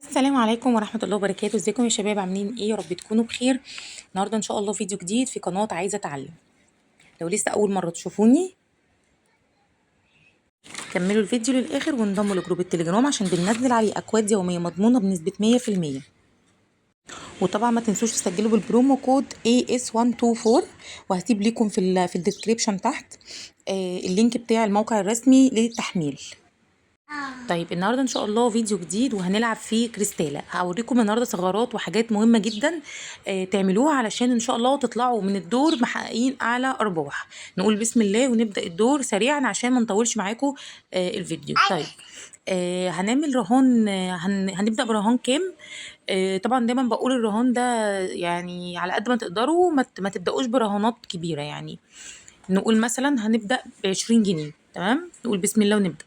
السلام عليكم ورحمة الله وبركاته. ازيكم يا شباب؟ عاملين ايه؟ يا رب تكونوا بخير. النهارده ان شاء الله فيديو جديد في قناة عايزة اتعلم. لو لسه اول مرة تشوفوني كملوا الفيديو للاخر وانضموا لجروب التليجرام عشان بننزل عليه اكواد يومية مضمونة بنسبة 100%. وطبعا ما تنسوش تسجلوا بالبرومو كود AS124 وهسيب ليكم في الديسكريبشن تحت اللينك بتاع الموقع الرسمي للتحميل. طيب النهارده ان شاء الله فيديو جديد وهنلعب فيه كريستالة. هوريكم النهارده ثغرات وحاجات مهمه جدا تعملوها علشان ان شاء الله تطلعوا من الدور محققين اعلى ارباح. نقول بسم الله ونبدا الدور سريعا عشان ما نطولش معاكم الفيديو. طيب هنعمل رهان. هنبدا برهان كام؟ طبعا دايما بقول الرهان ده يعني على قد ما تقدروا ما تبداوش برهانات كبيره. يعني نقول مثلا هنبدا ب20 جنيه. تمام، نقول بسم الله ونبدا.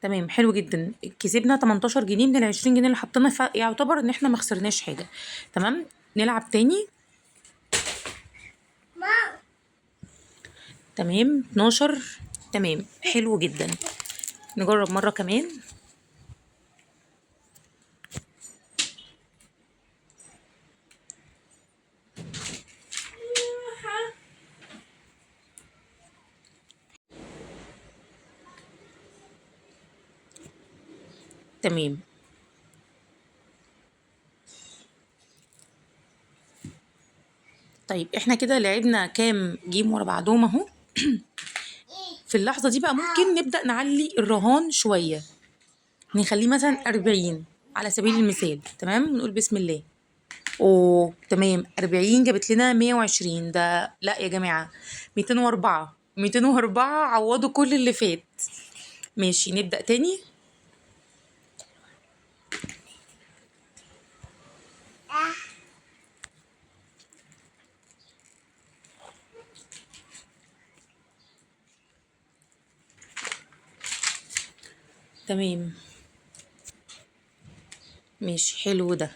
تمام، حلو جدا. كسبنا 18 جنيه من ال20 جنيه اللي حطينا، يعتبر ان احنا ما خسرناش حاجه. تمام، نلعب تاني. تمام 12. تمام، حلو جدا. نجرب مره كمان. تمام، طيب احنا كده لعبنا كام جيم ورا بعضهم اهو. في اللحظه دي بقى ممكن نبدا نعلي الرهان شويه، نخليه مثلا 40 على سبيل المثال. تمام، نقول بسم الله. اوه تمام، 40 جابت لنا 120. ده لا يا جماعة، 204. 204 عوضوا كل اللي فات. ماشي، نبدأ تاني. تمام، ماشي حلو ده.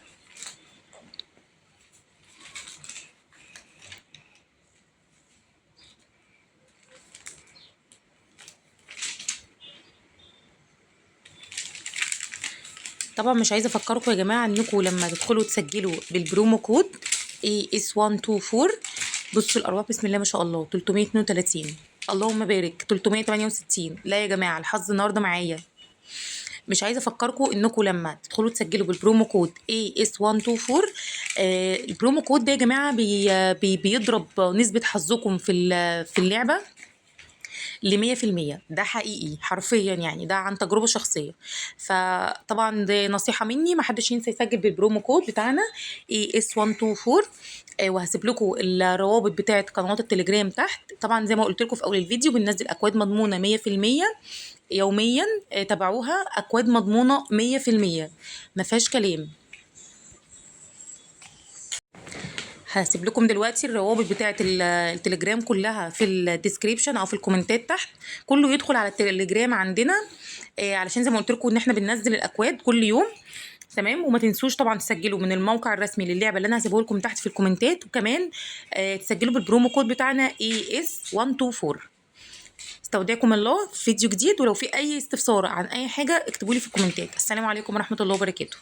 طبعا مش عايزة افكركم يا جماعة انكم لما تدخلوا تسجلوا بالبرومو كود AS124 بصوا الارباح بسم الله ما شاء الله. 332، اللهم بارك. 368. لا يا جماعة، الحظ النهارده معايا. مش عايزه افكركم انكم لما تدخلوا تسجلوا بالبرومو كود AS124 البرومو كود ده يا جماعه بيضرب نسبه حظكم في اللعبه ل 100%. ده حقيقي حرفيا، يعني ده عن تجربه شخصيه. فطبعا دي نصيحه مني، ما حدش ينسى يسجل بالبرومو كود بتاعنا AS124. وهسيب لكم الروابط بتاعه قنوات التليجرام تحت. طبعا زي ما قلت لكم في اول الفيديو بننزل اكواد مضمونه 100% يوميا. تابعوها، اكواد مضمونه 100%، ما فيهاش كلام. هسيب لكم دلوقتي الروابط بتاعه التليجرام كلها في الديسكريبشن او في الكومنتات تحت. كله يدخل على التليجرام عندنا علشان زي ما قلت لكم ان احنا بننزل الاكواد كل يوم. تمام، وما تنسوش طبعا تسجلوا من الموقع الرسمي للعبه اللي انا هسيبه لكم تحت في الكومنتات. وكمان تسجلوا بالبرومو كود بتاعنا AS124. استودعكم الله في فيديو جديد، ولو في اي استفسار عن اي حاجه اكتبوا لي في الكومنتات. السلام عليكم ورحمه الله وبركاته.